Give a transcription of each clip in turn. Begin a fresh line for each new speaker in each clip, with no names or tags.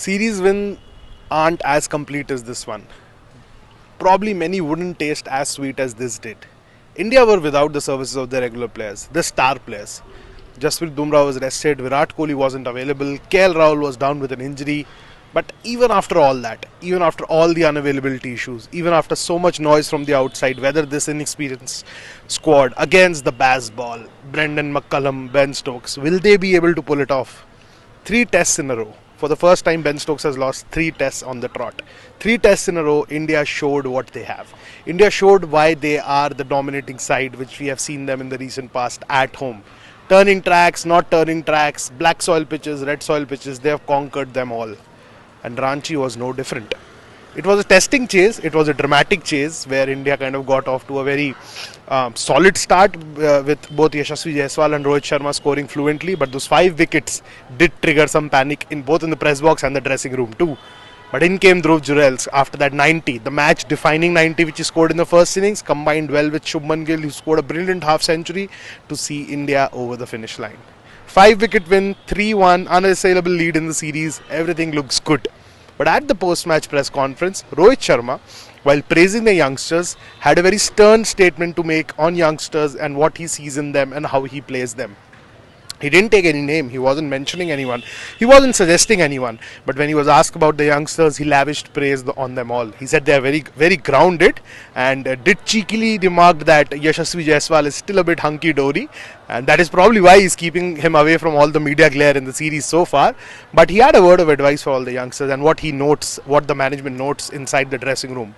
Series win aren't as complete as this one. Probably many wouldn't taste as sweet as this did. India were without the services of their regular players, the star players. Jasprit Bumrah was rested, Virat Kohli wasn't available, KL Rahul was down with an injury. But even after all that, even after all the unavailability issues, even after so much noise from the outside, whether this inexperienced squad against the Bazball, Brendan McCullum, Ben Stokes, will they be able to pull it off? 3 tests in a row. For the first time, Ben Stokes has lost 3 tests on the trot. 3 tests in a row, India showed what they have. India showed why they are the dominating side, which we have seen them in the recent past at home. Turning tracks, not turning tracks, black soil pitches, red soil pitches, they have conquered them all. And Ranchi was no different. It was a testing chase, it was a dramatic chase where India kind of got off to a very solid start with both Yashasvi Jaiswal and Rohit Sharma scoring fluently, but those 5 wickets did trigger some panic in both in the press box and the dressing room too. But in came Dhruv Jurel after that 90, the match defining 90 which he scored in the first innings, combined well with Shubman Gill who scored a brilliant half century to see India over the finish line. 5 wicket win, 3-1, unassailable lead in the series, everything looks good. But at the post-match press conference, Rohit Sharma, while praising the youngsters, had a very stern statement to make on youngsters and what he sees in them and how he plays them. He didn't take any name, he wasn't mentioning anyone, he wasn't suggesting anyone. But when he was asked about the youngsters, he lavished praise on them all. He said they are very, very grounded and did cheekily remark that Yashasvi Jaiswal is still a bit hunky-dory. And that is probably why he's keeping him away from all the media glare in the series so far. But he had a word of advice for all the youngsters and what he notes, what the management notes inside the dressing room.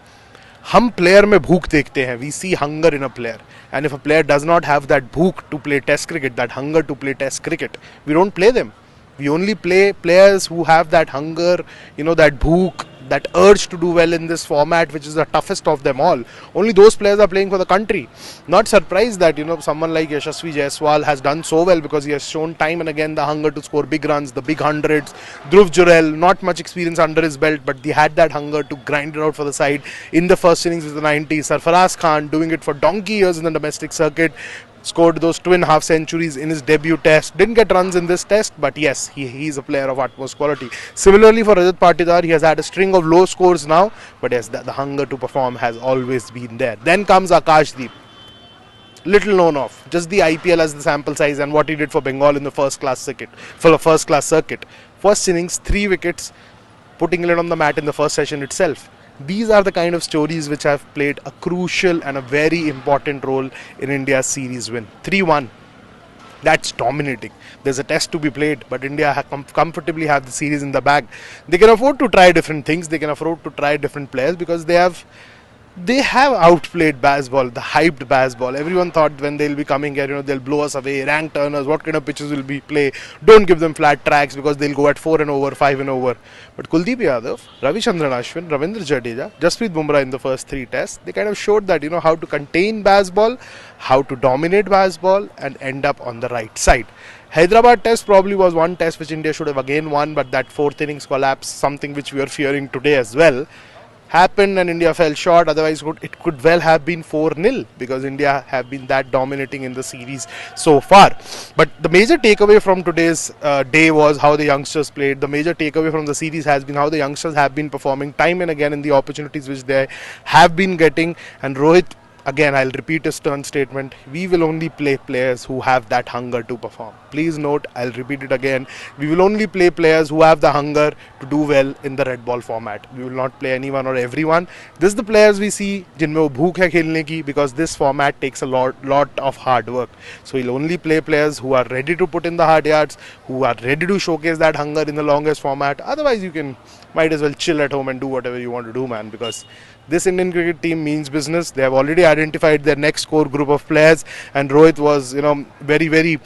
हम player में भूख देखते हैं, we see hunger in a player, and if a player does not have that भूख to play test cricket, that hunger to play test cricket, we don't play them. We only play players who have that hunger, that bhook, that urge to do well in this format, which is the toughest of them all. Only those players are playing for the country. Not surprised that someone like Yashasvi Jaiswal has done so well because he has shown time and again the hunger to score big runs, the big hundreds. Dhruv Jurel, not much experience under his belt, but he had that hunger to grind it out for the side in the first innings with the 90s. Sarfaraz Khan doing it for donkey years in the domestic circuit. Scored those twin half centuries in his debut test. Didn't get runs in this test, but yes, he's a player of utmost quality. Similarly for Rajat Patidar, he has had a string of low scores now, but yes, the hunger to perform has always been there. Then comes Akashdeep. Little known of, just the IPL as the sample size and what he did for Bengal in the first class circuit. First innings, 3 wickets, putting it on the mat in the first session itself. These are the kind of stories which have played a crucial and a very important role in India's series win. 3-1. That's dominating. There's a test to be played, but India comfortably have the series in the bag. They can afford to try different things. They can afford to try different players because they have outplayed Bazball, the hyped Bazball. Everyone thought when they'll be coming here, they'll blow us away. Rank turners, what kind of pitches will we play? Don't give them flat tracks because they'll go at 4 and over, 5 and over. But Kuldeep Yadav, Ravichandran Ashwin, Ravindra Jadeja, Jasprit Bumrah in the first 3 tests, they kind of showed that, how to contain Bazball, how to dominate Bazball and end up on the right side. Hyderabad test probably was one test which India should have again won, but that 4th innings collapse, something which we are fearing today as well, happened and India fell short. Otherwise it could well have been 4-0 because India have been that dominating in the series so far. But the major takeaway from today's day was how the youngsters played. The major takeaway from the series has been how the youngsters have been performing time and again in the opportunities which they have been getting. And Rohit, again, I'll repeat his stern statement. We will only play players who have that hunger to perform. Please note, I'll repeat it again. We will only play players who have the hunger to do well in the red ball format. We will not play anyone or everyone. This is the players we see जिनमें वो भूख है खेलने की, because this format takes a lot of hard work. So we'll only play players who are ready to put in the hard yards, who are ready to showcase that hunger in the longest format. Otherwise, you might as well chill at home and do whatever you want to do, man, because this Indian cricket team means business. They have already identified their next core group of players, and Rohit was, very, very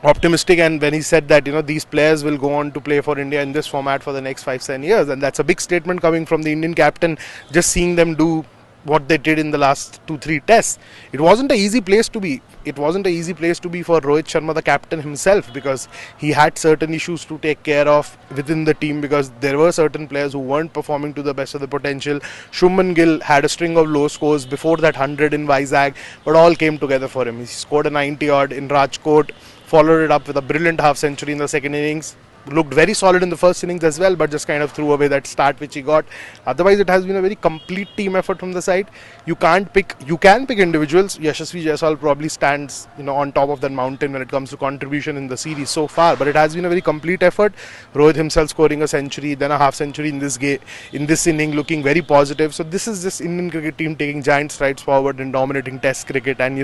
optimistic, and when he said that these players will go on to play for India in this format for the next 5-7 years, and that's a big statement coming from the Indian captain. Just seeing them do what they did in the last 2-3 tests, it wasn't an easy place to be. It wasn't an easy place to be for Rohit Sharma, the captain himself, because he had certain issues to take care of within the team, because there were certain players who weren't performing to the best of their potential. Shubman Gill had a string of low scores before that 100 in Vizag, but all came together for him. He scored a 90 odd in Rajkot, followed it up with a brilliant half century in the second innings. looked very solid in the first innings as well, but just kind of threw away that start which he got. Otherwise, it has been a very complete team effort from the side. You can pick individuals. Yashasvi Jaiswal probably stands, on top of that mountain when it comes to contribution in the series so far. But it has been a very complete effort. Rohit himself scoring a century, then a half century in this game, in this inning, looking very positive. So this is this Indian cricket team taking giant strides forward and dominating Test cricket, and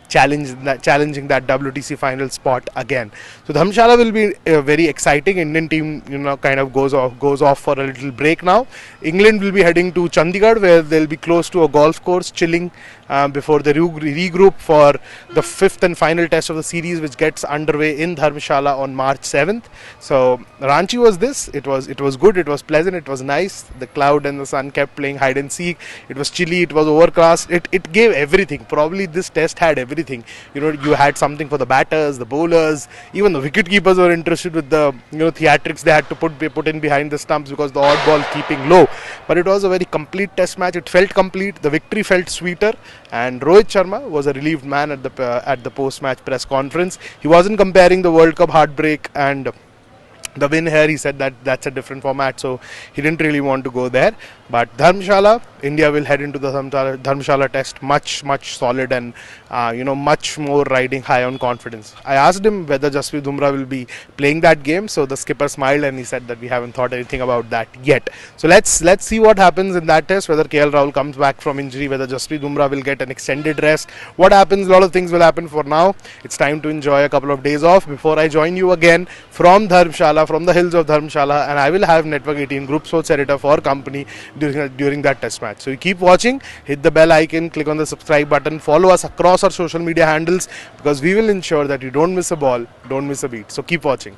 challenging that WTC final spot again. So Dharamshala will be very exciting. Indian team, kind of goes off for a little break now. England will be heading to Chandigarh, where they'll be close to a golf course, chilling before they regroup for the fifth and final test of the series, which gets underway in Dharamshala on March 7th. So Ranchi was this. It was good. It was pleasant. It was nice. The cloud and the sun kept playing hide and seek. It was chilly. It was overcast. It gave everything. Probably this test had everything. You had something for the batters, the bowlers, even the wicket keepers were interested with the theatrics they had to put in behind the stumps because the odd ball keeping low. But it was a very complete test match. It felt complete. The victory felt sweeter. And Rohit Sharma was a relieved man at the post-match press conference. He wasn't comparing the World Cup heartbreak and the win here. He said that that's a different format, so he didn't really want to go there. But Dharamshala, India will head into the Dharamshala test much solid and much more riding high on confidence. I asked him whether Jasprit Bumrah will be playing that game, so the skipper smiled and he said that we haven't thought anything about that yet. So let's see what happens in that test, whether KL Rahul comes back from injury, whether Jasprit Bumrah will get an extended rest. What happens, a lot of things will happen. For now, it's time to enjoy a couple of days off before I join you again from Dharamshala, from the hills of Dharamshala, and I will have Network 18 Group Sports Editor for company during that test match. So you keep watching, hit the bell icon, click on the subscribe button, follow us across our social media handles, because we will ensure that you don't miss a ball, don't miss a beat. So keep watching.